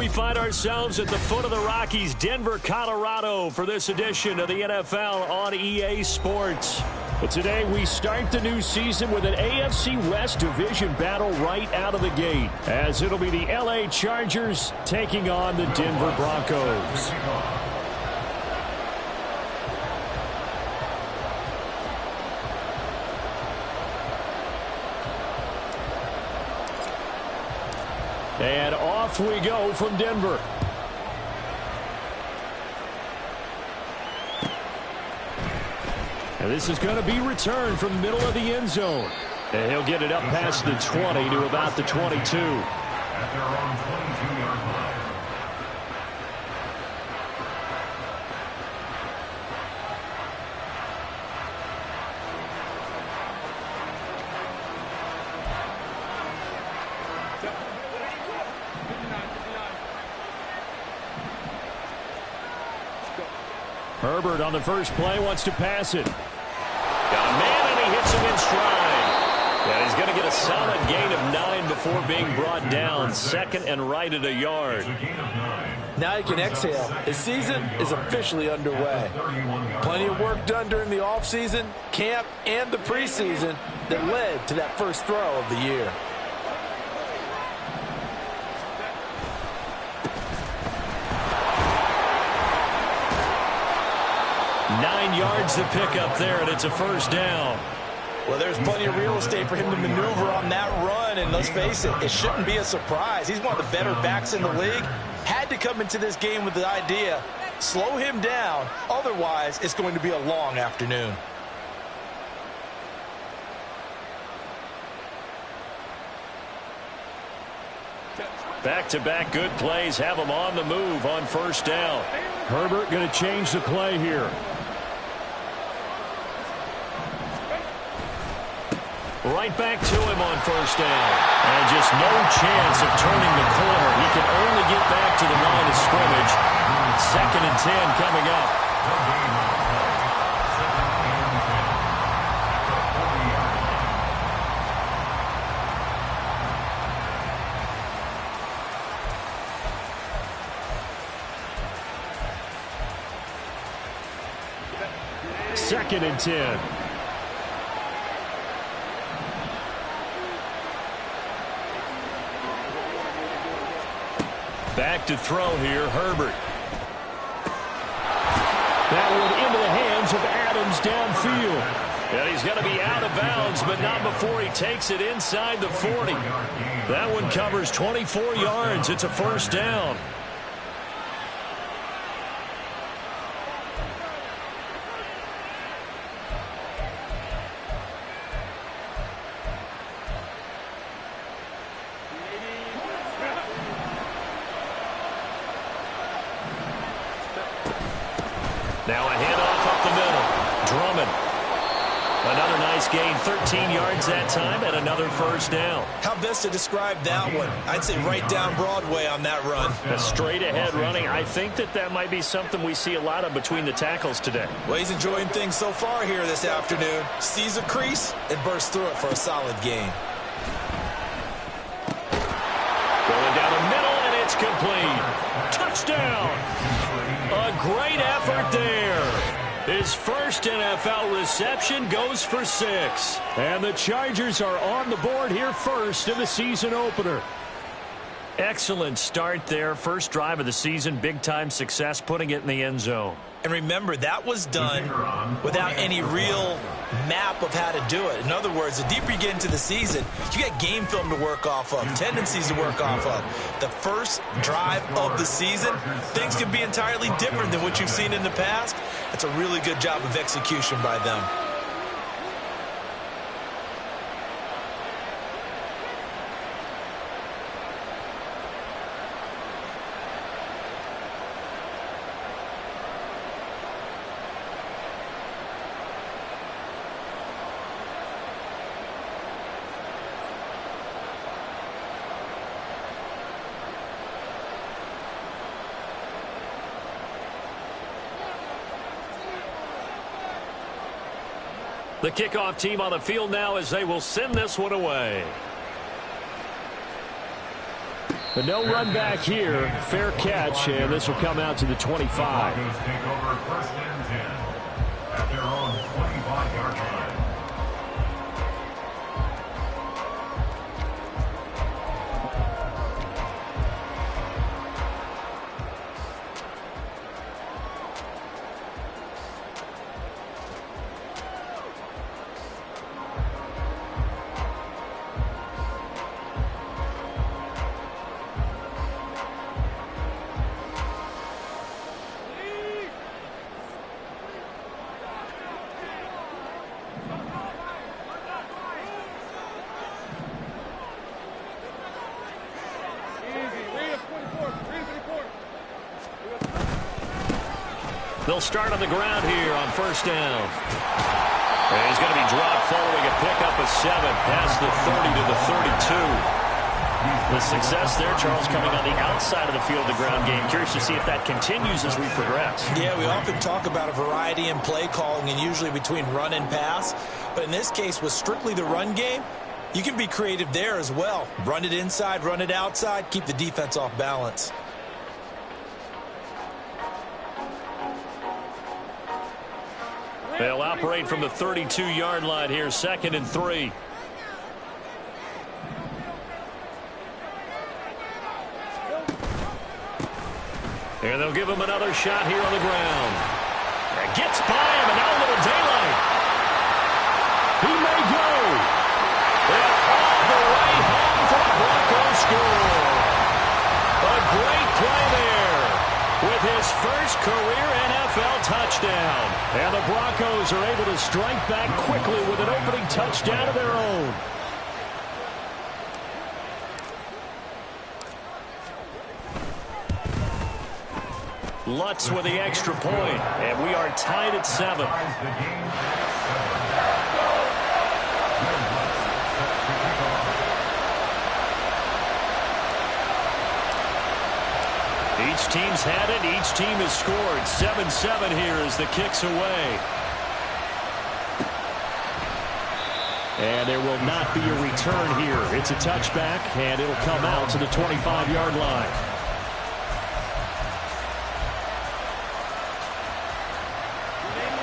we find ourselves at the foot of the Rockies, Denver, Colorado, for this edition of the NFL on EA Sports. But today we start the new season with an AFC West division battle right out of the gate, as it'll be the LA Chargers taking on the Denver Broncos. And off we go from Denver. And this is going to be returned from the middle of the end zone. And he'll get it up past the 20 to about the 22. At their own 22-yard line. Herbert on the first play wants to pass it. Got a man, and he hits him in stride. And he's going to get a solid gain of 9 before being brought down. Second and right at a yard. Now you can exhale. The season is officially underway. Plenty of work done during the offseason, camp, and the preseason that led to that first throw of the year. Yards to pick up there, and it's a first down. Well, there's plenty of real estate for him to maneuver on that run, and let's face it, it shouldn't be a surprise. He's one of the better backs in the league. Had to come into this game with the idea, slow him down, otherwise it's going to be a long afternoon. Back-to-back good plays have him on the move on first down. Herbert going to change the play here. Right back to him on first down. And just no chance of turning the corner. He can only get back to the line of scrimmage. 2nd and 10 coming up. Second and 10. Back to throw here, Herbert. That one into the hands of Adams downfield. And he's going to be out of bounds, but not before he takes it inside the 40. That one covers 24 yards. It's a first down. Now a handoff up the middle. Drummond. Another nice gain, 13 yards that time, and another first down. How best to describe that one? I'd say right down Broadway on that run. A straight ahead running. I think that might be something we see a lot of between the tackles today. Well, he's enjoying things so far here this afternoon. Sees a crease and bursts through it for a solid gain. Going down the middle, and it's complete. Touchdown. A great effort there. His first NFL reception goes for 6. And the Chargers are on the board here first in the season opener. Excellent start there. First drive of the season. Big-time success putting it in the end zone. And remember, that was done without any real map of how to do it. In other words, the deeper you get into the season, you got game film to work off of, tendencies to work off of. The first drive of the season, things can be entirely different than what you've seen in the past. It's a really good job of execution by them. The kickoff team on the field now as they will send this one away. But no run back here. Fair catch, and this will come out to the 25. Broncos take over 1st and 10 at their own 25-yard line. They'll start on the ground here on 1st down. And he's going to be dropped following a pickup of 7 past the 30 to the 32. The success there, Charles, coming on the outside of the field, the ground game. Curious to see if that continues as we progress. Yeah, we often talk about a variety in play calling and usually between run and pass. But in this case, with strictly the run game, you can be creative there as well. Run it inside, run it outside, keep the defense off balance. They'll operate from the 32-yard line here, 2nd and 3. And they'll give him another shot here on the ground. And gets by him, and now a little daylight. He may go. And all the way home for the Broncos score. A great play there with his first career NFL touchdown. And the Broncos are able to strike back quickly with an opening touchdown of their own. Lutz with the extra point, and we are tied at 7. Each team's had it. Each team has scored. 7-7 here as the kick's away. And there will not be a return here. It's a touchback, and it'll come out to the 25-yard line.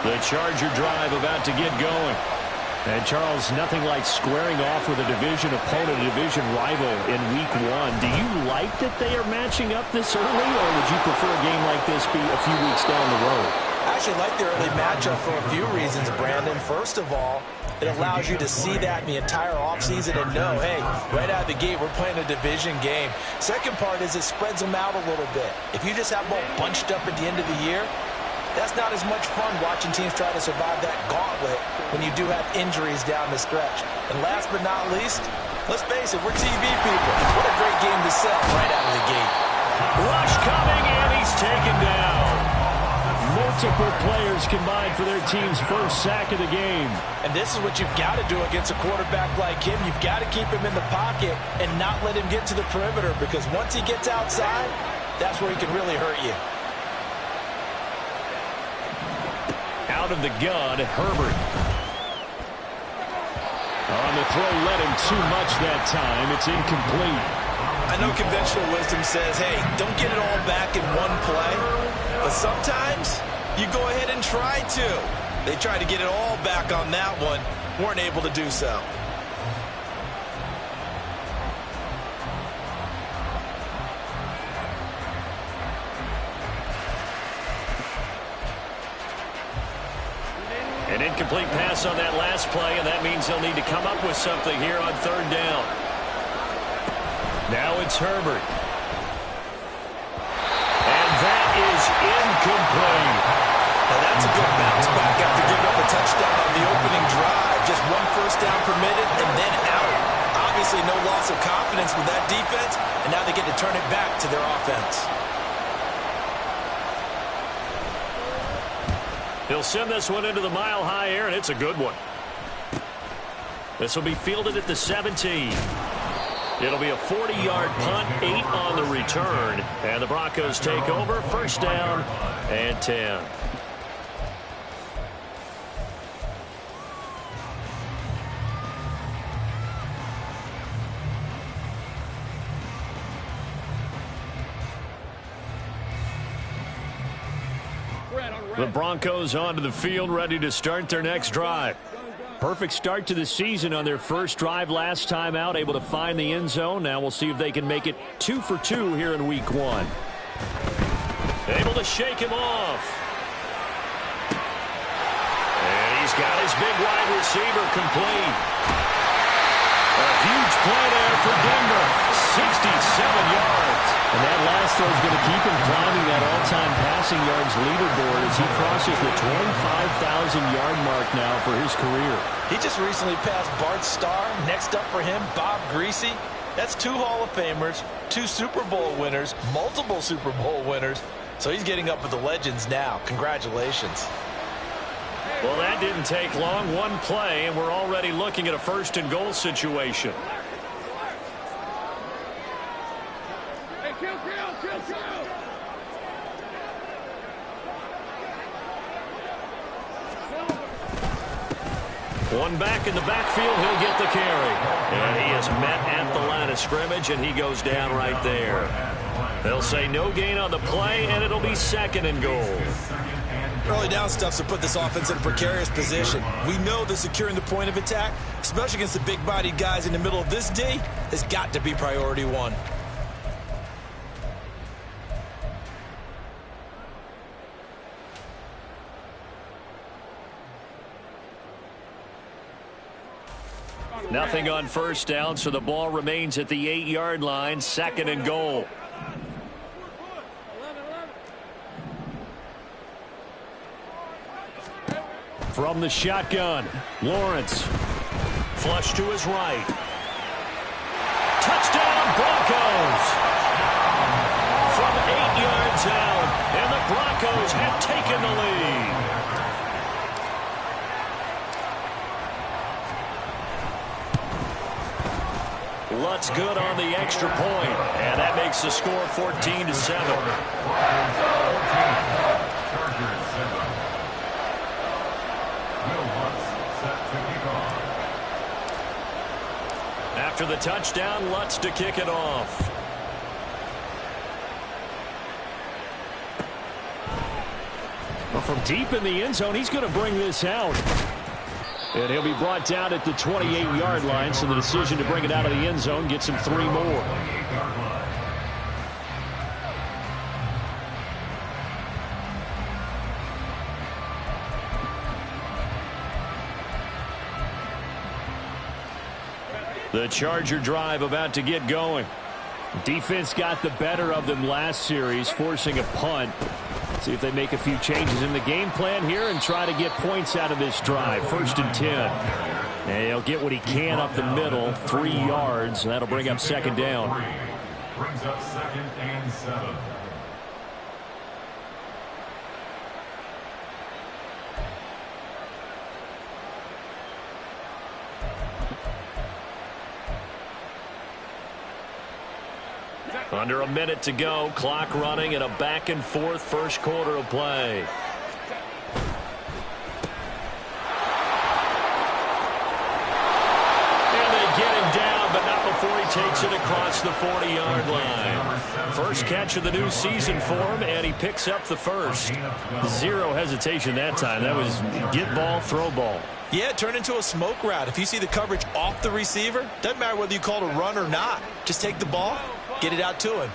The Charger drive about to get going. And, Charles, nothing like squaring off with a division opponent, a division rival in Week 1. Do you like that they are matching up this early, or would you prefer a game like this be a few weeks down the road? I actually like the early matchup for a few reasons, Brandon. First of all, it allows you to see that in the entire offseason and know, hey, right out of the gate, we're playing a division game. Second part is it spreads them out a little bit. If you just have them all bunched up at the end of the year, that's not as much fun watching teams try to survive that gauntlet when you do have injuries down the stretch. And last but not least, let's face it, we're TV people. What a great game to sell right out of the gate. Rush coming, and he's taken down. Multiple players combined for their team's first sack of the game. And this is what you've got to do against a quarterback like him. You've got to keep him in the pocket and not let him get to the perimeter, because once he gets outside, that's where he can really hurt you. Out of the gun, Herbert. On the throw, led him too much that time. It's incomplete. I know conventional wisdom says, hey, don't get it all back in one play. But sometimes you go ahead and try to. They tried to get it all back on that one. Weren't able to do so. An incomplete pass on that last play, and that means they'll need to come up with something here on 3rd down. Now it's Herbert. And that is incomplete. Now that's a good bounce back after giving up a touchdown on the opening drive. Just 1 first down permitted and then out. Obviously no loss of confidence with that defense, and now they get to turn it back to their offense. He'll send this one into the mile-high air, and it's a good one. This will be fielded at the 17. It'll be a 40-yard punt, 8 on the return. And the Broncos take over, 1st down and 10. The Broncos onto the field, ready to start their next drive. Perfect start to the season on their first drive last time out, able to find the end zone. Now we'll see if they can make it 2 for 2 here in week 1. Able to shake him off. And he's got his big wide receiver complete. A huge play there for Denver. 67 yards. And that last throw is going to keep him climbing that all-time passing yards leaderboard as he crosses the 25,000-yard mark now for his career. He just recently passed Bart Starr. Next up for him, Bob Greasy. That's 2 Hall of Famers, 2 Super Bowl winners, multiple Super Bowl winners. So he's getting up with the legends now. Congratulations. Well, that didn't take long. One play, and we're already looking at a first-and-goal situation. One back in the backfield, he'll get the carry. And he is met at the line of scrimmage, and he goes down right there. They'll say no gain on the play, and it'll be 2nd and goal. Early down stuff's to put this offense in a precarious position. We know that securing the point of attack, especially against the big-bodied guys in the middle of this D, has got to be priority 1. Nothing on first down, so the ball remains at the 8-yard line, 2nd and goal. From the shotgun, Lawrence. Flush to his right. Touchdown, Broncos! From 8 yards out, and the Broncos have taken the lead. Lutz good on the extra point, and that makes the score 14-7. After the touchdown, Lutz to kick it off. Well, from deep in the end zone, he's going to bring this out. And he'll be brought down at the 28-yard line, so the decision to bring it out of the end zone gets him 3 more. The Charger drive about to get going. Defense got the better of them last series, forcing a punt. See if they make a few changes in the game plan here and try to get points out of this drive. 1st and 10. And he'll get what he can up the middle, 3 yards. And that'll bring up 2nd down. Brings up 2nd and 7. Under a minute to go, clock running, and a back-and-forth first quarter of play. And they get him down, but not before he takes it across the 40-yard line. First catch of the new season for him, and he picks up the first. 0 hesitation that time. That was get ball, throw ball. Yeah, it turned into a smoke route. If you see the coverage off the receiver, doesn't matter whether you call it a run or not. Just take the ball, get it out to him.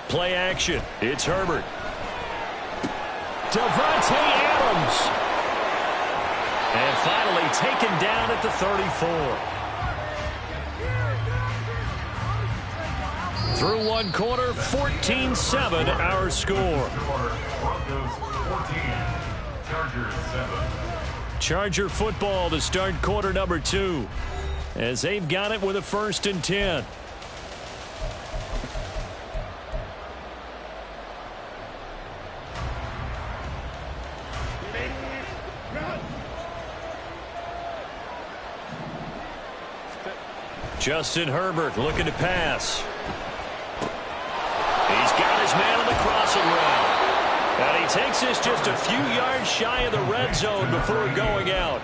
Play action. It's Herbert. Devontae Adams. And finally taken down at the 34. Through one quarter, 14-7 our score. Charger football to start quarter number 2 as they've got it with a 1st and 10. Justin Herbert looking to pass. He's got his man on the crossing route. And he takes this just a few yards shy of the red zone before going out.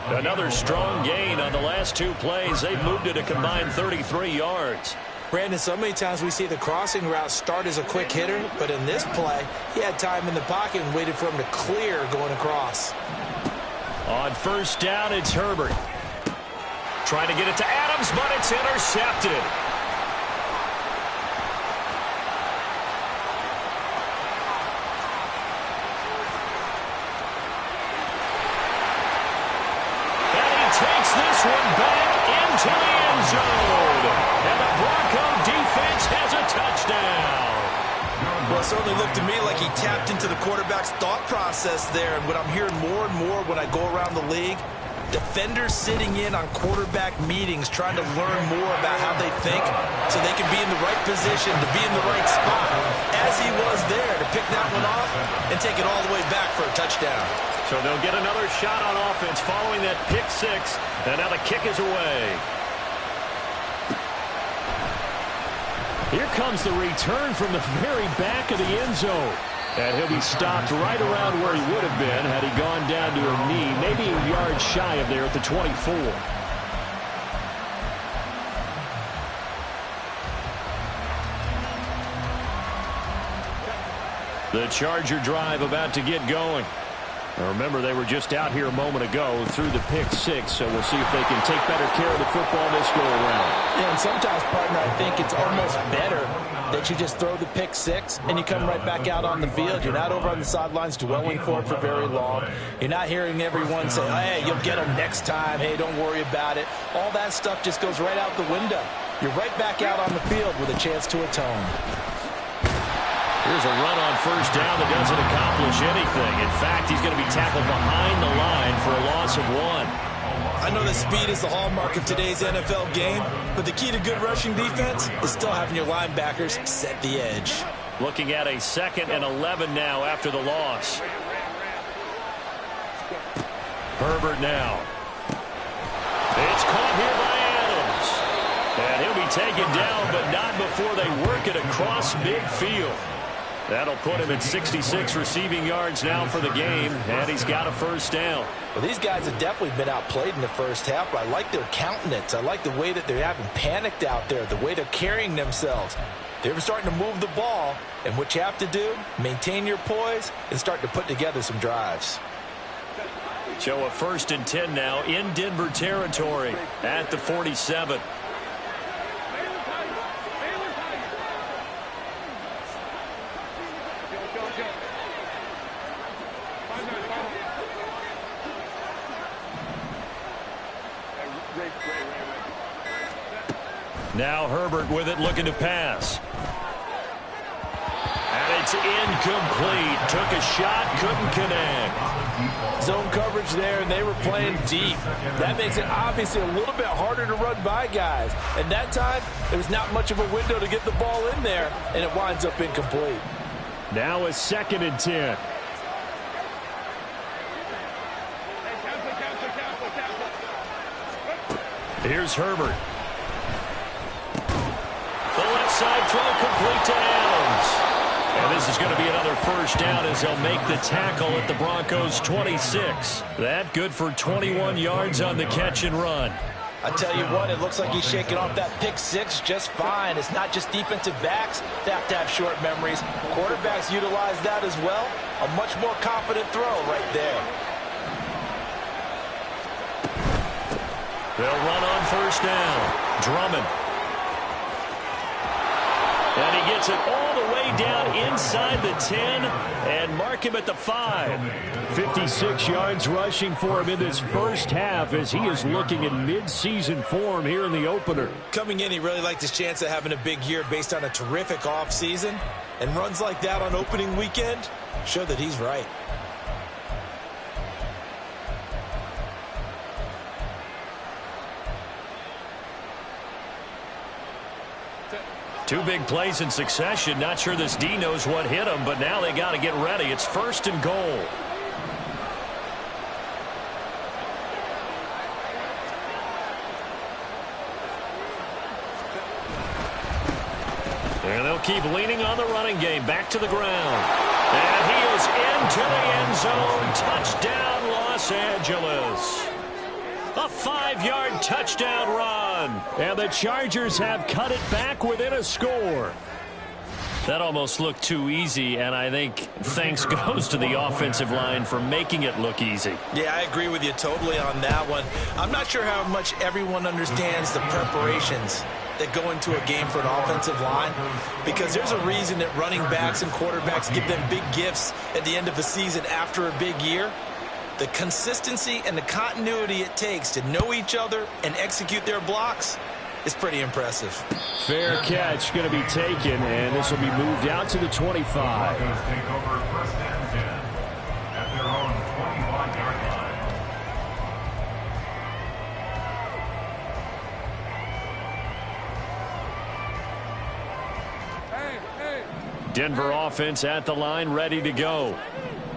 Another strong gain on the last two plays. They've moved it a combined 33 yards. Brandon, so many times we see the crossing route start as a quick hitter, but in this play, he had time in the pocket and waited for him to clear going across. On first down, it's Herbert. Trying to get it to Adams, but it's intercepted. And he takes this one back into the end zone. And the Bronco defense has a touchdown. Well, it certainly looked to me like he tapped into the quarterback's thought process there. And what I'm hearing more and more when I go around the league, defenders sitting in on quarterback meetings trying to learn more about how they think so they can be in the right position to be in the right spot, as he was there to pick that one off and take it all the way back for a touchdown. So they'll get another shot on offense following that pick six, and now the kick is away. Here comes the return from the very back of the end zone. And he'll be stopped right around where he would have been had he gone down to a knee, maybe a yard shy of there at the 24. The Charger drive about to get going. Now remember, they were just out here a moment ago through the pick six, so we'll see if they can take better care of the football this go around. Yeah, and sometimes, partner, I think it's almost better that you just throw the pick six and you come right back out on the field. You're not over on the sidelines dwelling for it for very long. You're not hearing everyone say, hey, you'll get them next time. Hey, don't worry about it. All that stuff just goes right out the window. You're right back out on the field with a chance to atone. Here's a run on first down that doesn't accomplish anything. In fact, he's going to be tackled behind the line for a loss of 1. I know that speed is the hallmark of today's NFL game, but the key to good rushing defense is still having your linebackers set the edge. Looking at a 2nd and 11 now after the loss. Herbert now. It's caught here by Adams. And he'll be taken down, but not before they work it across midfield. That'll put him at 66 receiving yards now for the game, and he's got a first down. Well, these guys have definitely been outplayed in the first half, but I like their countenance. I like the way that they haven't panicked out there, the way they're carrying themselves. They're starting to move the ball, and what you have to do, maintain your poise and start to put together some drives. So a 1st and 10 now in Denver territory at the 47. Now Herbert with it, looking to pass. And it's incomplete. Took a shot, couldn't connect. Zone coverage there, and they were playing deep. That makes it obviously a little bit harder to run by guys. And that time, there was not much of a window to get the ball in there, and it winds up incomplete. Now a 2nd and 10. Here's Herbert. The left side throw complete to Adams. And this is going to be another first down as they'll make the tackle at the Broncos' 26. That good for 21 yards on the catch and run. I tell you what, it looks like he's shaking off that pick six just fine. It's not just defensive backs that have to have short memories. Quarterbacks utilize that as well. A much more confident throw right there. They'll run on first down. Drummond. And he gets it all the way down inside the 10 and mark him at the 5. 56 yards rushing for him in this first half as he is looking in mid-season form here in the opener. Coming in, he really liked his chance of having a big year based on a terrific offseason. And runs like that on opening weekend show that he's right. Two big plays in succession. Not sure this D knows what hit him, but now they got to get ready. It's 1st and goal. And they'll keep leaning on the running game. Back to the ground. And he is into the end zone. Touchdown, Los Angeles. A 5-yard touchdown run. And the Chargers have cut it back within a score. That almost looked too easy, and I think thanks goes to the offensive line for making it look easy. Yeah, I agree with you totally on that one. I'm not sure how much everyone understands the preparations that go into a game for an offensive line, because there's a reason that running backs and quarterbacks give them big gifts at the end of the season after a big year. The consistency and the continuity it takes to know each other and execute their blocks is pretty impressive. Fair catch going to be taken, and this will be moved out to the 25. Broncos take over first and 10 at their own 25-yard line. Denver offense at the line, ready to go.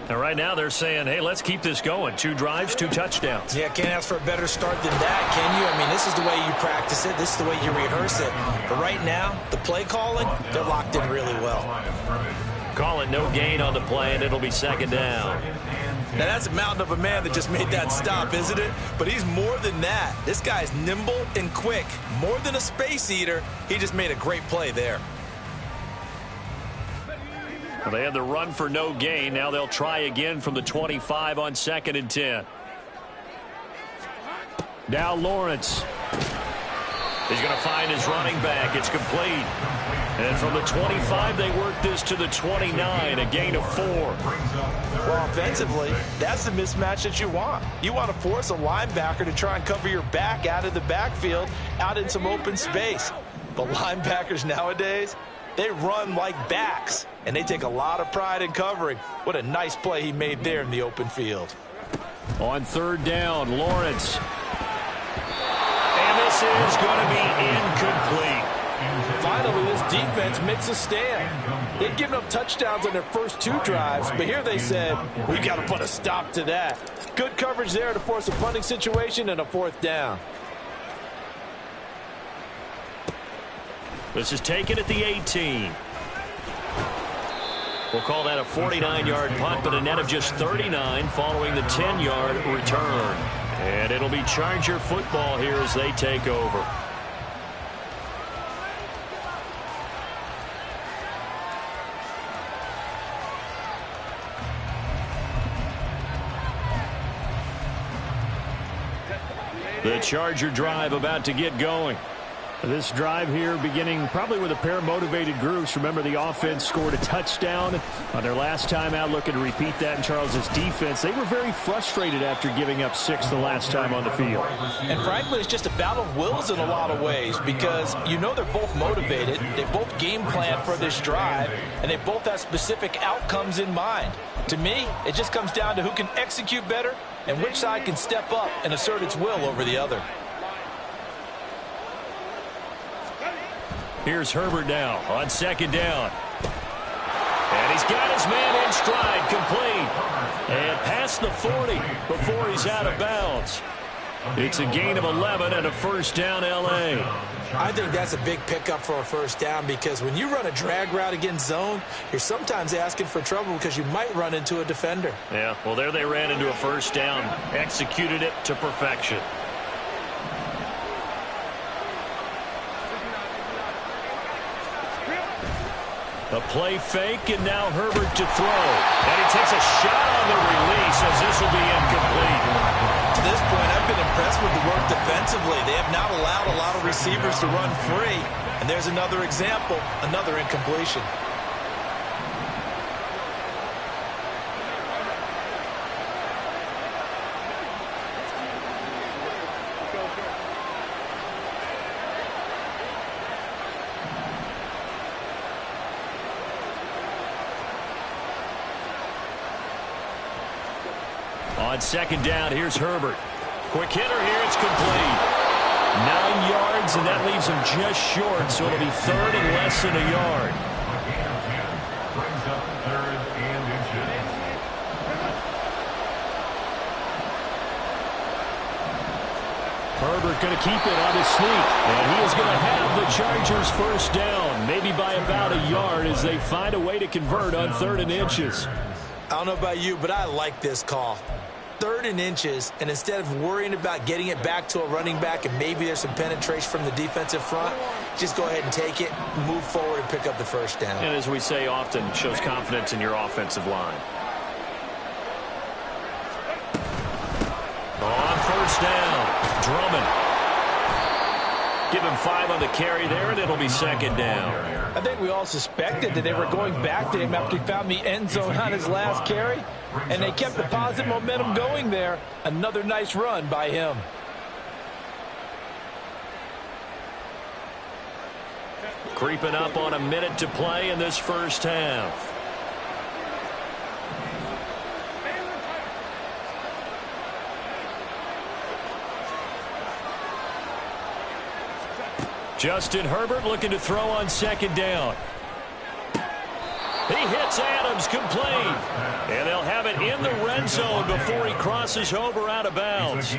And right now they're saying, hey, let's keep this going. 2 drives, 2 touchdowns. Yeah, can't ask for a better start than that, can you? I mean, this is the way you practice it. This is the way you rehearse it. But right now, the play calling, they're locked in really well. Call it no gain on the play, and it'll be 2nd down. Now, that's a mountain of a man that just made that stop, isn't it? But he's more than that. This guy's nimble and quick. More than a space eater, he just made a great play there. Well, they had the run for no gain. Now they'll try again from the 25 on 2nd and 10. Now Lawrence. He's going to find his running back. It's complete. And from the 25, they work this to the 29, a gain of 4. Well, offensively, that's the mismatch that you want. You want to force a linebacker to try and cover your back out of the backfield, out in some open space. But linebackers nowadays, they run like backs, and they take a lot of pride in covering. What a nice play he made there in the open field. On 3rd down, Lawrence. And this is going to be incomplete. Finally, this defense makes a stand. They've given up touchdowns on their first 2 drives, but here they said, we got to put a stop to that. Good coverage there to force a punting situation and a 4th down. This is taken at the 18. We'll call that a 49-yard punt, but a net of just 39 following the 10-yard return. And it'll be Charger football here as they take over. The Charger drive about to get going. This drive here beginning probably with a pair of motivated groups. Remember, the offense scored a touchdown on their last time out, looking to repeat that in Charles's defense. They were very frustrated after giving up 6 the last time on the field. And frankly, it's just a battle of wills in a lot of ways, because you know they're both motivated. They both game plan for this drive, and they both have specific outcomes in mind. To me, it just comes down to who can execute better and which side can step up and assert its will over the other. Here's Herbert now on 2nd down. And he's got his man in stride, complete. And past the 40 before he's out of bounds. It's a gain of 11 and a 1st down, L.A. I think that's a big pickup for a 1st down, because when you run a drag route against zone, you're sometimes asking for trouble because you might run into a defender. Yeah, well, there they ran into a 1st down, executed it to perfection. A play fake, and now Herbert to throw. And he takes a shot on the release as this will be incomplete. To this point, I've been impressed with the work defensively. They have not allowed a lot of receivers to run free. And there's another example, another incompletion. On 2nd down, here's Herbert. Quick hitter here, it's complete. 9 yards, and that leaves him just short, so it'll be 3rd and less than a yard. Brings up 3rd and inches. Herbert going to keep it on his sneak. And he is going to have the Chargers first down, maybe by about a yard as they find a way to convert on 3rd and inches. I don't know about you, but I like this call. 3rd and inches, and instead of worrying about getting it back to a running back and maybe there's some penetration from the defensive front, just go ahead and take it, move forward, and pick up the first down. And as we say often, shows confidence in your offensive line. On first down, Drummond. Give him 5 on the carry there, and it'll be 2nd down. I think we all suspected that they were going back to him after he found the end zone on his last carry, and they kept the positive momentum going there. Another nice run by him. Creeping up on a minute to play in this first half. Justin Herbert looking to throw on 2nd down. He hits Adams complete. And they'll have it in the red zone before he crosses over out of bounds.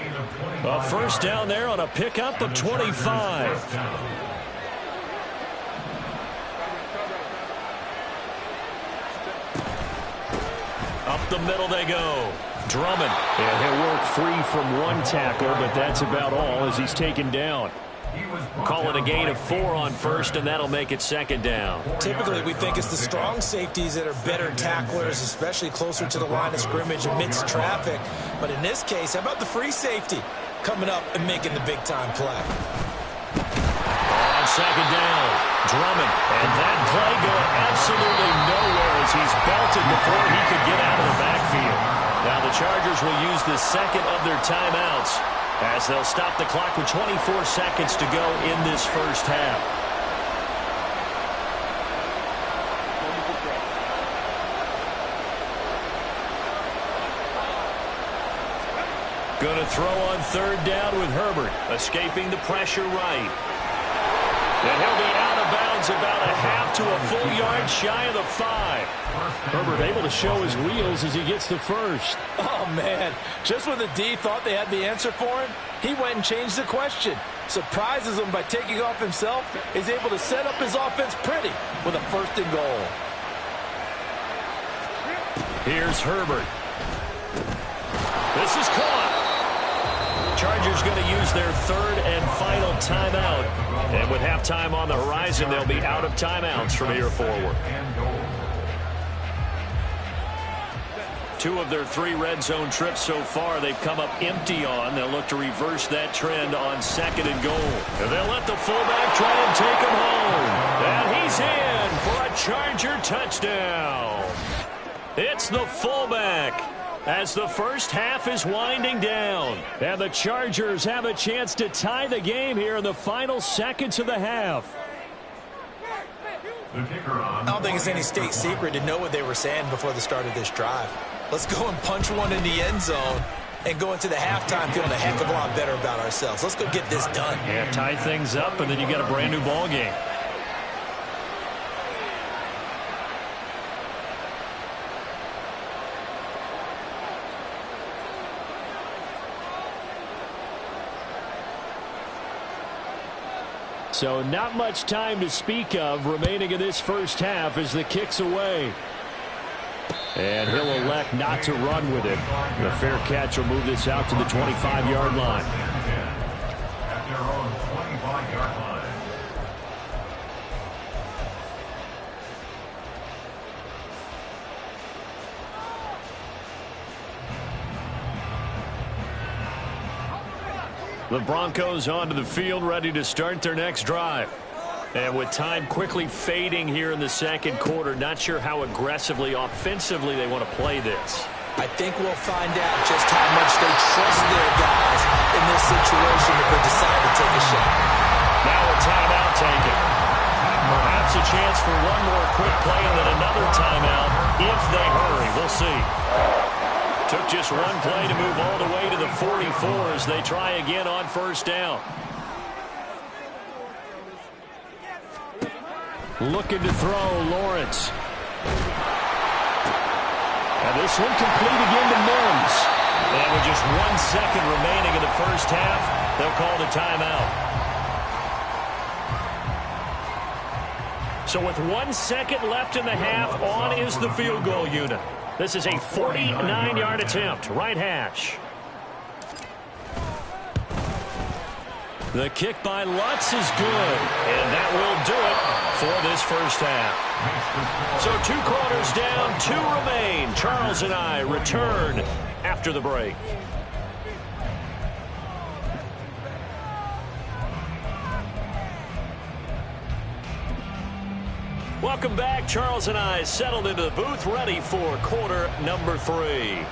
A first down there on a pickup of 25. Up the middle they go. Drummond. And he'll work free from one tackle, but that's about all as he's taken down. Call it a gain of 4 on first, and that'll make it 2nd down. Typically, we think it's the strong safeties that are better tacklers, especially closer to the line of scrimmage amidst traffic. But in this case, how about the free safety coming up and making the big-time play? On 2nd down, Drummond. And that play going absolutely nowhere as he's belted before he could get out of the backfield. Now the Chargers will use the 2nd of their timeouts as they'll stop the clock with 24 seconds to go in this first half. Going to throw on 3rd down with Herbert, escaping the pressure right. And he'll be out of bounds about a half to a full yard shy of the 5. Herbert able to show his wheels as he gets the first. Oh, man. Just when the D thought they had the answer for him, he went and changed the question. Surprises him by taking off himself. Is able to set up his offense pretty with a 1st and goal. Here's Herbert. This is caught. Chargers going to use their 3rd and final timeout. And with halftime on the horizon, they'll be out of timeouts from here forward. 2 of their 3 red zone trips so far they've come up empty on. They'll look to reverse that trend on 2nd and goal. And they'll let the fullback try and take him home. And he's in for a Charger touchdown. It's the fullback as the first half is winding down. And the Chargers have a chance to tie the game here in the final seconds of the half. I don't think it's any state secret to know what they were saying before the start of this drive. Let's go and punch one in the end zone and go into the halftime feeling a heck of a lot better about ourselves. Let's go get this done. Yeah, tie things up, and then you got a brand new ball game. So not much time to speak of remaining in this first half as the kick's away. And he'll elect not to run with it. The fair catch will move this out to the 25-yard line. At their own 25-yard line. The Broncos onto the field, ready to start their next drive. And with time quickly fading here in the 2nd quarter, not sure how aggressively, offensively they want to play this. I think we'll find out just how much they trust their guys in this situation if they decide to take a shot. Now a timeout taken. Perhaps a chance for one more quick play and then another timeout if they hurry. We'll see. Took just one play to move all the way to the 44 as they try again on first down. Looking to throw, Lawrence. And this one complete again to Mims. And with just 1 second remaining in the first half, they'll call the timeout. So with 1 second left in the half, on is the field goal unit. This is a 49-yard attempt, right hash. The kick by Lutz is good, and that will do it for this first half. So 2 quarters down, 2 remain. Charles and I return after the break. Welcome back. Charles and I settled into the booth, ready for quarter number 3.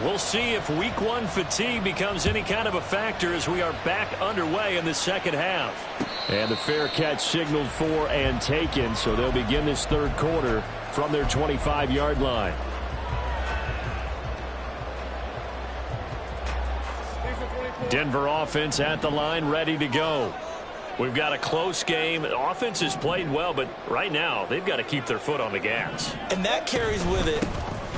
We'll see if week 1 fatigue becomes any kind of a factor as we are back underway in the second half. And the fair catch signaled for and taken, so they'll begin this third quarter from their 25-yard line. Denver offense at the line, ready to go. We've got a close game. The offense has played well, but right now they've got to keep their foot on the gas. And that carries with it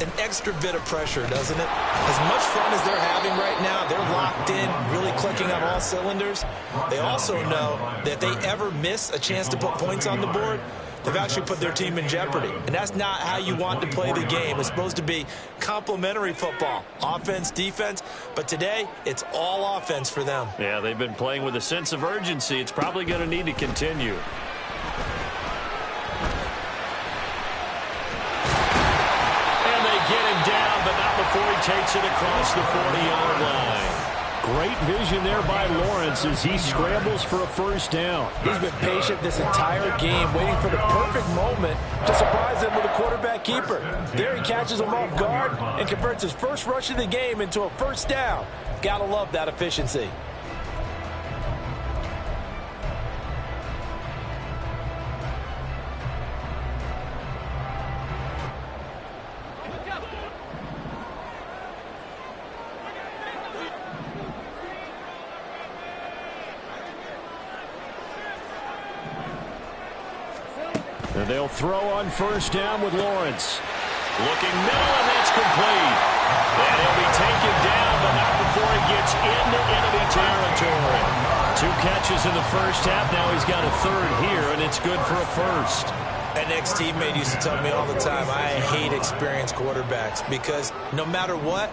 an extra bit of pressure, doesn't it? As much fun as they're having right now, they're locked in, really clicking on all cylinders. They also know that if they ever miss a chance to put points on the board, they've actually put their team in jeopardy. And that's not how you want to play the game. It's supposed to be complementary football, offense, defense. But today, it's all offense for them. Yeah, they've been playing with a sense of urgency. It's probably going to need to continue. Down, but not before he takes it across the 40-yard line. Great vision there by Lawrence as he scrambles for a first down. He's been patient this entire game, waiting for the perfect moment to surprise them with a quarterback keeper. There he catches him off guard and converts his first rush of the game into a first down. Gotta love that efficiency. And they'll throw on first down with Lawrence. Looking middle, and that's complete. And he'll be taken down, but not before he gets into enemy territory. 2 catches in the first half. Now he's got a third here, and it's good for a first. An ex-teammate used to tell me all the time, I hate experienced quarterbacks because no matter what,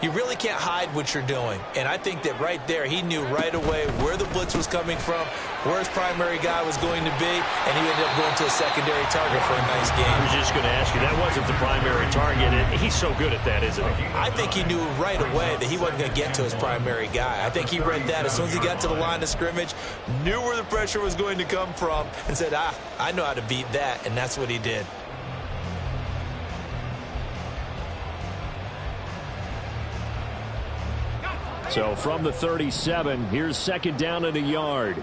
you really can't hide what you're doing. And I think that right there, he knew right away where the blitz was coming from, where his primary guy was going to be, and he ended up going to a secondary target for a nice game. I was just going to ask you, that wasn't the primary target. And he's so good at that, isn't he? I think he knew right away that he wasn't going to get to his primary guy. I think he read that as soon as he got to the line of scrimmage, knew where the pressure was going to come from, and said, I know how to beat that, and that's what he did. So from the 37, here's second down and a yard.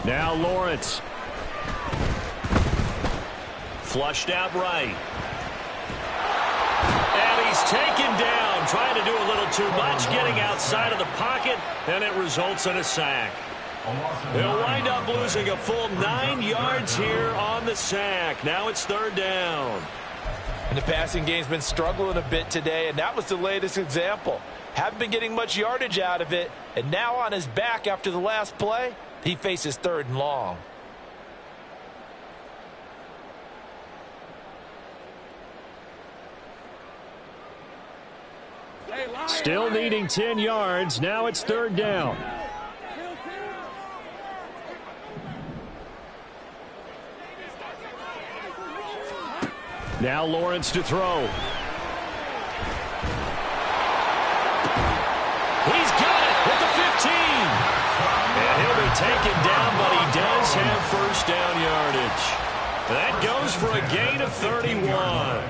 Now Lawrence. Flushed out right. And he's taken down, trying to do a little too much, getting outside of the pocket, and it results in a sack. He'll wind up losing a full 9 yards here on the sack. Now it's third down. And the passing game's been struggling a bit today, and that was the latest example. Haven't been getting much yardage out of it, and now on his back after the last play, he faces third and long. Still needing 10 yards. Now it's third down. Now Lawrence to throw. He's got it at the 15. And he'll be taken down, but he does have first down yardage. That goes for a gain of 31.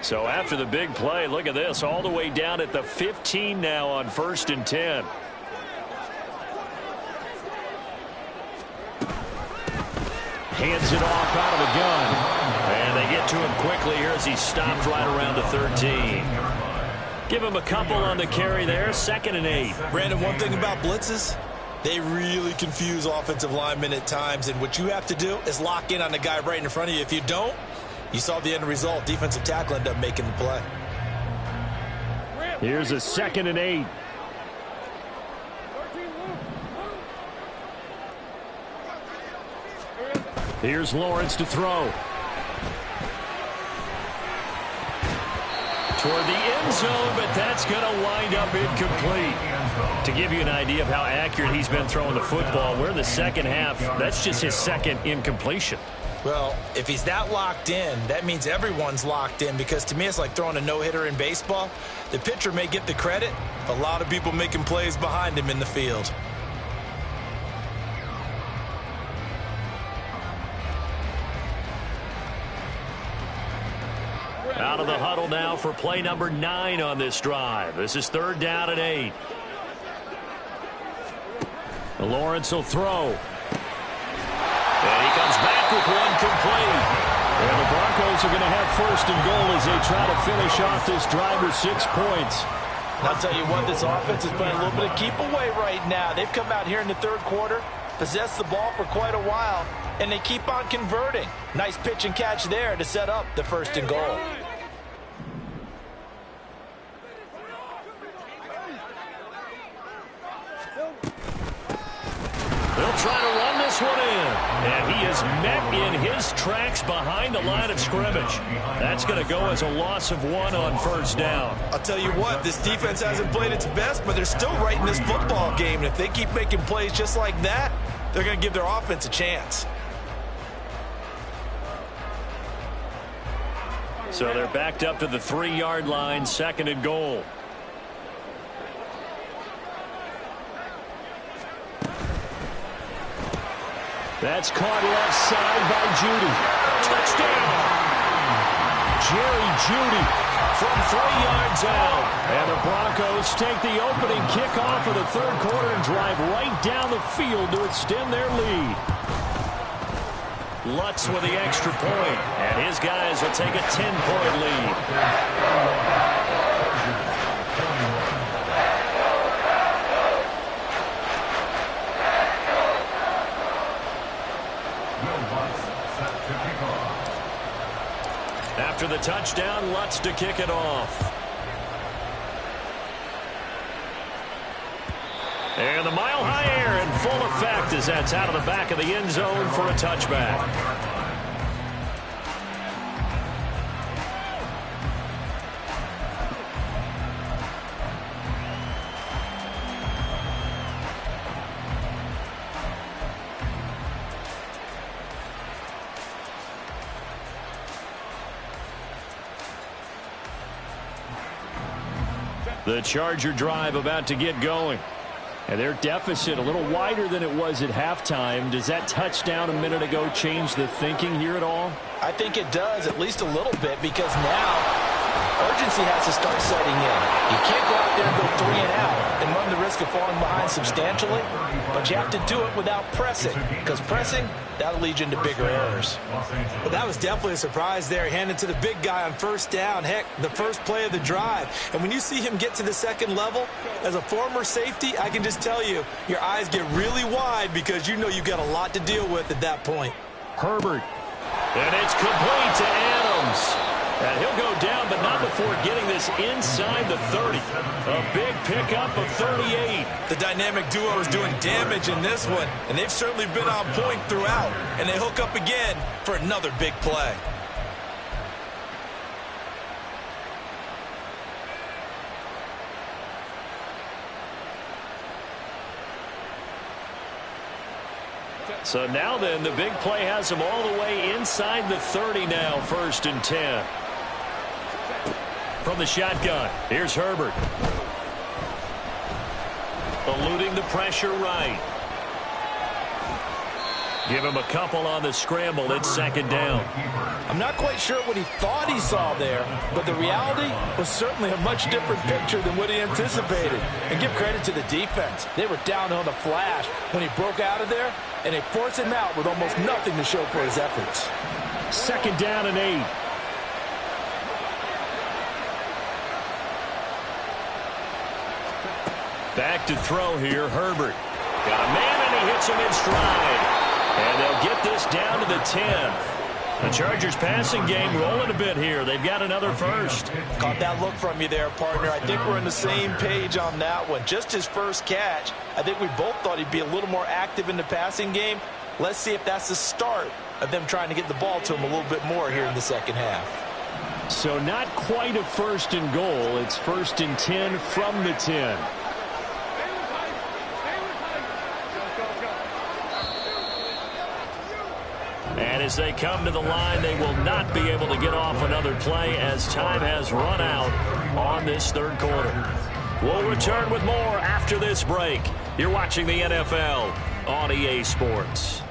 So after the big play, look at this, all the way down at the 15 now on 1st and 10. Hands it off out of the gun. And they get to him quickly here as he stopped right around the 13. Give him a couple on the carry there, 2nd and 8. Brandon, one thing about blitzes, they really confuse offensive linemen at times, and what you have to do is lock in on the guy right in front of you. If you don't, you saw the end result. Defensive tackle ended up making the play. Here's a 2nd and 8. Here's Lawrence to throw. Toward the end zone, but that's going to wind up incomplete. To give you an idea of how accurate he's been throwing the football, we're in the second half. That's just his 2nd incompletion. Well, if he's that locked in, that means everyone's locked in, because to me it's like throwing a no-hitter in baseball. The pitcher may get the credit, a lot of people making plays behind him in the field. Out of the huddle now for play number 9 on this drive. This is 3rd down and 8. Lawrence will throw. And he comes back with one complete. And the Broncos are going to have 1st and goal as they try to finish off this drive with 6 points. And I'll tell you what, this offense is playing a little bit of keep away right now. They've come out here in the 3rd quarter, possessed the ball for quite a while, and they keep on converting. Nice pitch and catch there to set up the 1st and goal. They'll try to run this one in. And he is met in his tracks behind the line of scrimmage. That's going to go as a loss of 1 on 1st down. I'll tell you what, this defense hasn't played its best, but they're still right in this football game. And if they keep making plays just like that, they're going to give their offense a chance. So they're backed up to the 3-yard line, 2nd and goal. That's caught left side by Judy. Touchdown! Jerry Judy from 3 yards out. And the Broncos take the opening kickoff of the 3rd quarter and drive right down the field to extend their lead. Lutz with the extra point, and his guys will take a 10-point lead. After the touchdown, Lutz to kick it off. And the mile-high air in full effect as that's out of the back of the end zone for a touchback. The Charger drive about to get going. And their deficit a little wider than it was at halftime. Does that touchdown a minute ago change the thinking here at all? I think it does, at least a little bit, because now urgency has to start setting in. You can't go out there and go 3 and out and run the risk of falling behind substantially, but you have to do it without pressing, because pressing, that'll lead you into bigger errors. But that was definitely a surprise there, handed to the big guy on 1st down. Heck, the first play of the drive. And when you see him get to the 2nd level, as a former safety, I can just tell you, your eyes get really wide because you know you've got a lot to deal with at that point. Herbert. And it's complete to Adams. And he'll go down, but not before getting this inside the 30. A big pickup of 38. The dynamic duo is doing damage in this one, and they've certainly been on point throughout. And they hook up again for another big play. So now then, the big play has them all the way inside the 30 now, 1st and 10. From the shotgun, here's Herbert. Eluding the pressure right. Give him a couple on the scramble. It's 2nd down. I'm not quite sure what he thought he saw there, but the reality was certainly a much different picture than what he anticipated. And give credit to the defense. They were down on the flash when he broke out of there, and they forced him out with almost nothing to show for his efforts. 2nd down and 8. Back to throw here, Herbert. Got a man, and he hits him in stride. And they'll get this down to the 10. The Chargers passing game rolling a bit here. They've got another first. Caught that look from you there, partner. I think we're on the same page on that one. Just his first catch. I think we both thought he'd be a little more active in the passing game. Let's see if that's the start of them trying to get the ball to him a little bit more here in the second half. So not quite a first and goal. It's 1st and 10 from the 10. And as they come to the line, they will not be able to get off another play as time has run out on this third quarter. We'll return with more after this break. You're watching the NFL on EA Sports.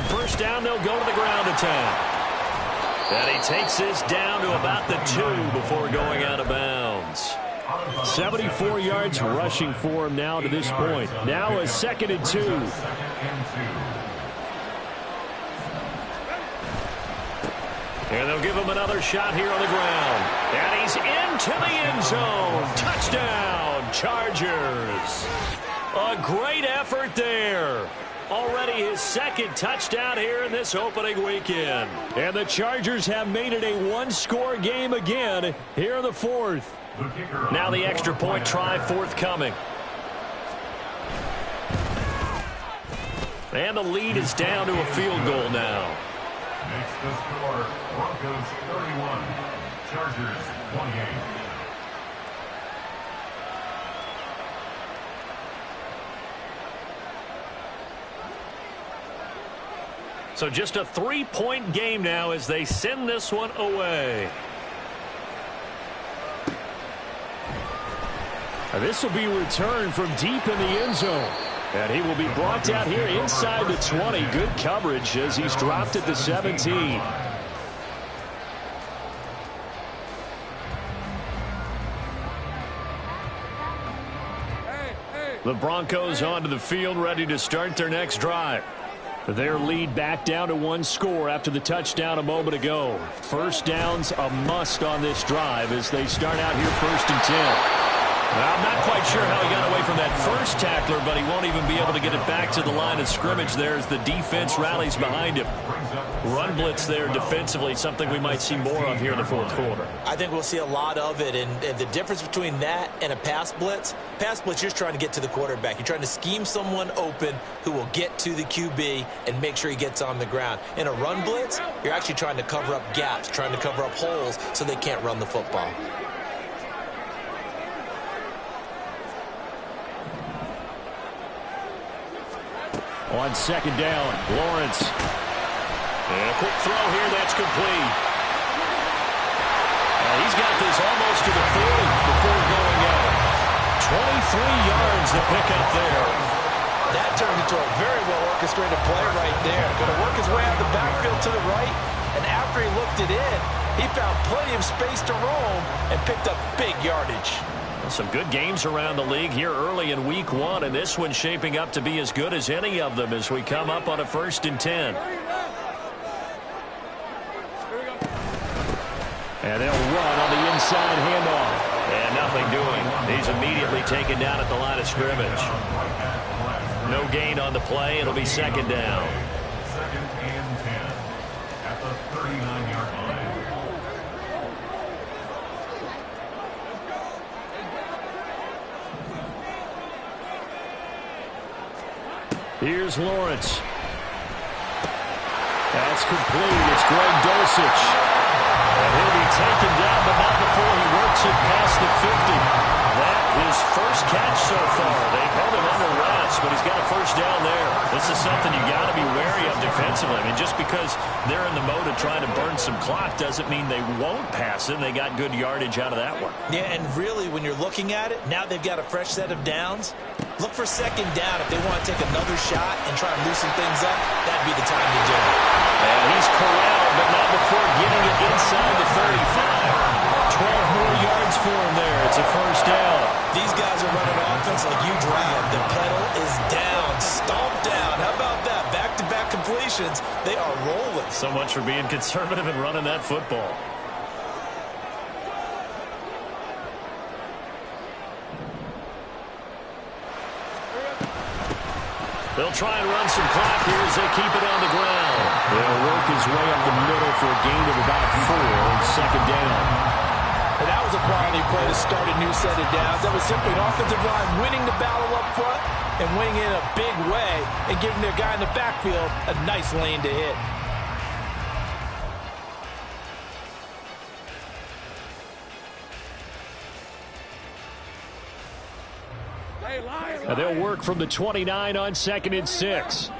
First down, they'll go to the ground attack. And he takes this down to about the 2 before going out of bounds. 74 yards rushing for him now to this point. Now a 2nd and 2. And they'll give him another shot here on the ground. And he's into the end zone. Touchdown, Chargers. A great effort there. Already his 2nd touchdown here in this opening weekend. And the Chargers have made it a one-score game again here in the 4th. Now the extra point try forthcoming. And the lead is down to a field goal now. Makes the score Broncos 31, Chargers 28. So just a 3-point game now as they send this one away. This will be returned from deep in the end zone. And he will be brought down here inside the 20. Good coverage as he's dropped at the 17. The Broncos onto the field, ready to start their next drive. Their lead back down to 1 score after the touchdown a moment ago. First down's a must on this drive as they start out here 1st and 10. Well, I'm not quite sure how he got away from that first tackler, but he won't even be able to get it back to the line of scrimmage there as the defense rallies behind him. Run blitz there defensively, something we might see more of here in the 4th quarter. I think we'll see a lot of it, and the difference between that and a pass blitz, you're just trying to get to the quarterback. You're trying to scheme someone open who will get to the QB and make sure he gets on the ground. In a run blitz, you're actually trying to cover up gaps, trying to cover up holes so they can't run the football. On 2nd down, Lawrence. And a quick throw here, that's complete. And he's got this almost to the 40 before going out. 23 yards to pick up there. That turned into a very well-orchestrated play right there. Going to work his way out of the backfield to the right, and after he looked it in, he found plenty of space to roam and picked up big yardage. Some good games around the league here early in week 1, and this one's shaping up to be as good as any of them as we come up on a 1st and 10. And they'll run on the inside handoff. And nothing doing. He's immediately taken down at the line of scrimmage. No gain on the play. It'll be 2nd down. 2nd and 10 at the 39-yard line. Here's Lawrence. That's complete. It's Greg Dulcich. And he'll be taken down, but not before he works it past the 50. That his first catch so far. They've held him under wraps, but he's got a first down there. This is something you got to be wary of defensively. I mean, just because they're in the mode of trying to burn some clock doesn't mean they won't pass it. They got good yardage out of that one. Yeah, and really, when you're looking at it, now they've got a fresh set of downs. Look for second down if they want to take another shot and try and loosen things up. That'd be the time to do it. And he's corralled, but not before getting it inside the 35. 12 more yards for him there. It's a first down. These guys are running offense like you drive. The pedal is down, stomped down. How about that? Back-to-back completions. They are rolling. So much for being conservative and running that football. They'll try and run some clock here as they keep it on the ground. They'll work his way up the middle for a gain of about 4 on second down. And that was a quality play to start a new set of downs. That was simply an offensive line winning the battle up front and winning in a big way and giving their guy in the backfield a nice lane to hit. And they'll work from the 29 on 2nd and 6.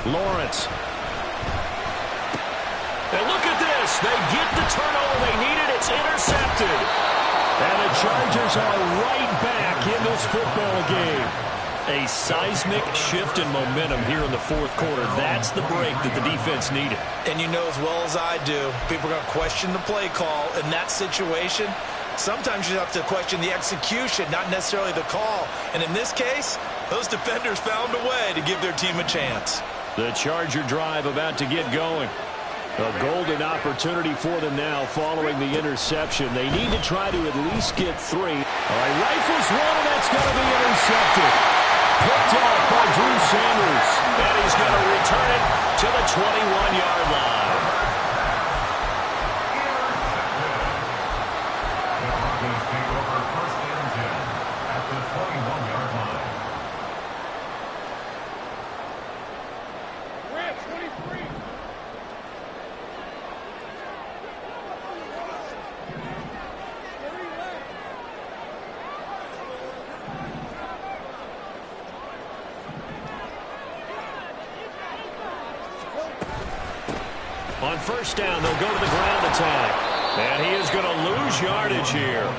Lawrence. And look at this. They get the turnover they needed. It's intercepted. And the Chargers are right back in this football game. A seismic shift in momentum here in the fourth quarter. That's the break that the defense needed. And you know as well as I do, people are going to question the play call in that situation. Sometimes you have to question the execution, not necessarily the call. And in this case, those defenders found a way to give their team a chance. The Charger drive about to get going. A golden opportunity for them now following the interception. They need to try to at least get 3. All right, rifles one, and that's going to be intercepted. Picked off by Drew Sanders. And he's going to return it to the 21-yard line. The Broncos take over first and 10 at the 21-yard line. On first down, they'll go to the ground attack. And he is going to lose yardage here.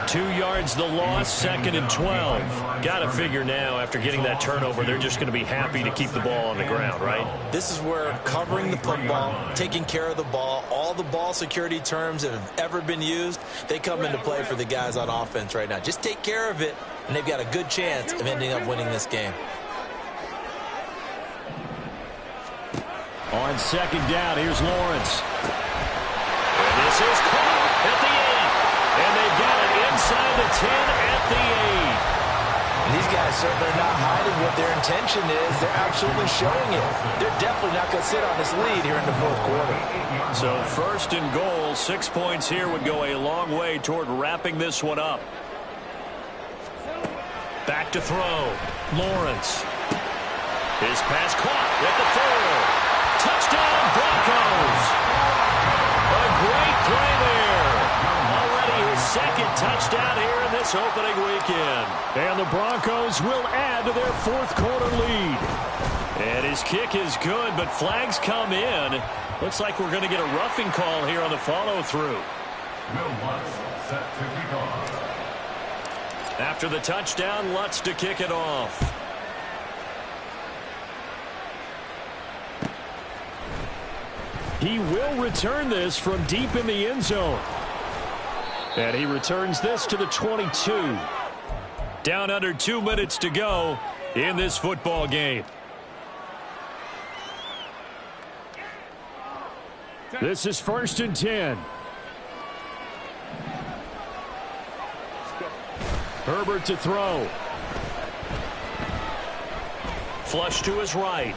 2 yards the loss, 2nd and 12. Got to figure now, after getting that turnover, they're just going to be happy to keep the ball on the ground, right? This is where covering the football, taking care of the ball, all the ball security terms that have ever been used, they come into play for the guys on offense right now. Just take care of it, and they've got a good chance of ending up winning this game. On second down, here's Lawrence. And this is caught at the 8. And they've got it inside the 10 at the 8. And these guys certainly are not hiding what their intention is. They're absolutely showing it. They're definitely not going to sit on this lead here in the fourth quarter. So first and goal, 6 points here would go a long way toward wrapping this one up. Back to throw. Lawrence. His pass caught at the 4. Touchdown, Broncos. A great play there. Already his second touchdown here in this opening weekend. And the Broncos will add to their fourth quarter lead. And his kick is good, but flags come in. Looks like we're going to get a roughing call here on the follow-through. Will Lutz set to kick off. After the touchdown, Lutz to kick it off. He will return this from deep in the end zone. And he returns this to the 22. Down under 2 minutes to go in this football game. This is 1st and 10. Herbert to throw. Flush to his right.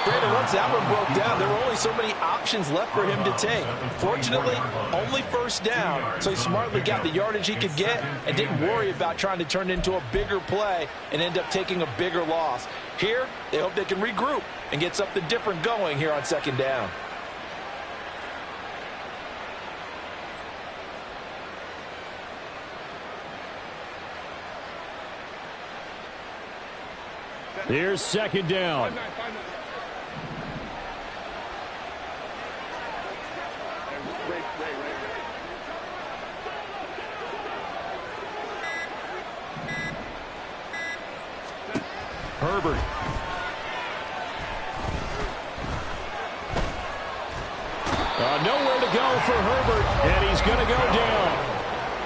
Brandon, once that one broke down, there were only so many options left for him to take. Fortunately, only first down, so he smartly got the yardage he could get and didn't worry about trying to turn it into a bigger play and end up taking a bigger loss. Here, they hope they can regroup and get something different going here on second down. Here's second down. Herbert. Nowhere to go for Herbert, and he's going to go down.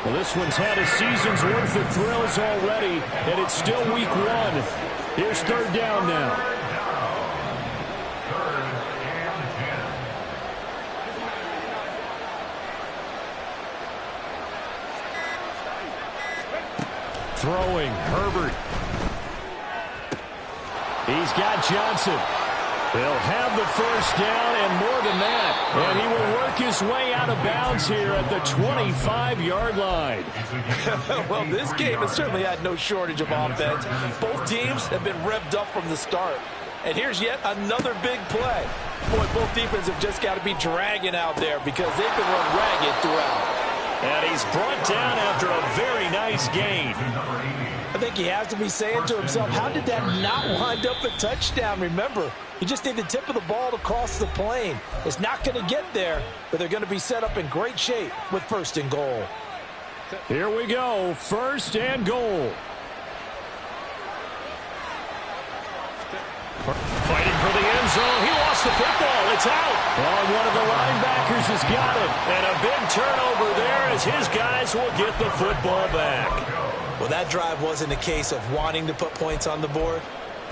Well, this one's had a season's worth of thrills already, and it's still week one. Here's third down now. Throwing, Herbert. He's got Johnson. He'll have the first down and more than that. And he will work his way out of bounds here at the 25-yard line. Well, this game has certainly had no shortage of offense. Both teams have been revved up from the start. And here's yet another big play. Boy, both defenses have just got to be dragging out there because they've been run ragged throughout. And he's brought down after a very nice gain. I think he has to be saying to himself, how did that not wind up a touchdown? Remember, you just need the tip of the ball to cross the plane. It's not going to get there, but they're going to be set up in great shape with first and goal. Here we go, first and goal. Fighting for the end zone. He lost the football. It's out. And one of the linebackers has got it. And a big turnover there as his guys will get the football back. Well, that drive wasn't a case of wanting to put points on the board.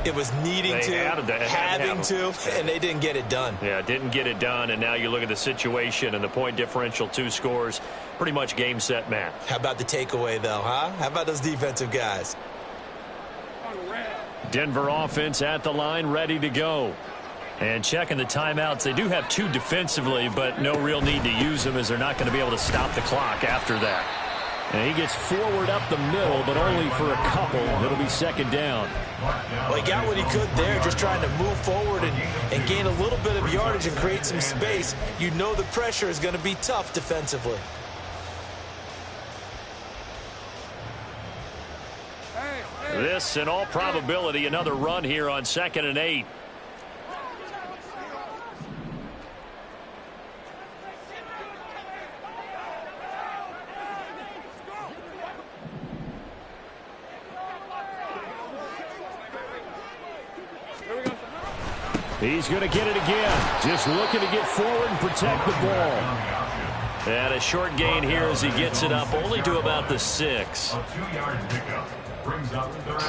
It was needing having to, and they didn't get it done. Yeah, didn't get it done, and now you look at the situation and the point differential, 2 scores, pretty much game, set, match. How about the takeaway, though, huh? How about those defensive guys? Denver offense at the line, ready to go. And checking the timeouts, they do have 2 defensively, but no real need to use them as they're not going to be able to stop the clock after that. And he gets forward up the middle, but only for a couple. It'll be second down. Well, he got what he could there, just trying to move forward and gain a little bit of yardage and create some space. You know the pressure is going to be tough defensively. This, in all probability, another run here on 2nd and 8. He's going to get it again. Just looking to get forward and protect the ball. And a short gain here as he gets it up only to about the 6. A 2-yard pickup brings up third.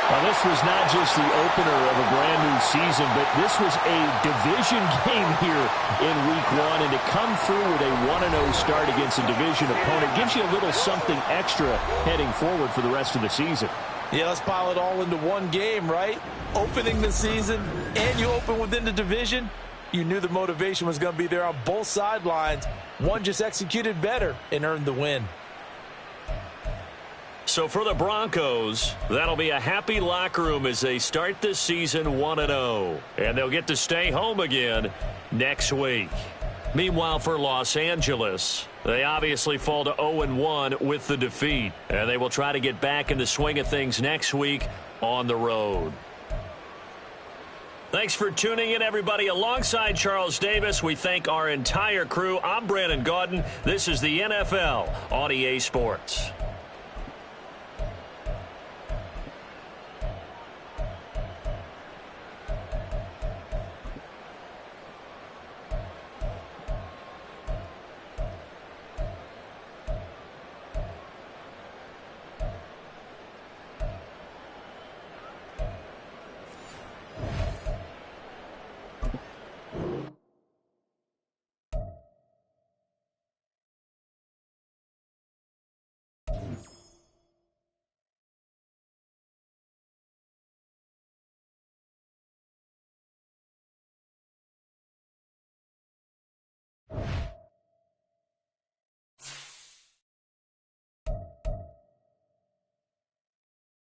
Well, this was not just the opener of a brand-new season, but this was a division game here in Week 1. And to come through with a 1-0 start against a division opponent gives you a little something extra heading forward for the rest of the season. Yeah, let's pile it all into one game, right? Opening the season, and you open within the division. You knew the motivation was going to be there on both sidelines. One just executed better and earned the win. So for the Broncos, that'll be a happy locker room as they start this season 1-0. And they'll get to stay home again next week. Meanwhile, for Los Angeles, they obviously fall to 0-1 with the defeat. And they will try to get back in the swing of things next week on the road. Thanks for tuning in, everybody. Alongside Charles Davis, we thank our entire crew. I'm Brandon Gaudin. This is the NFL on EA Sports.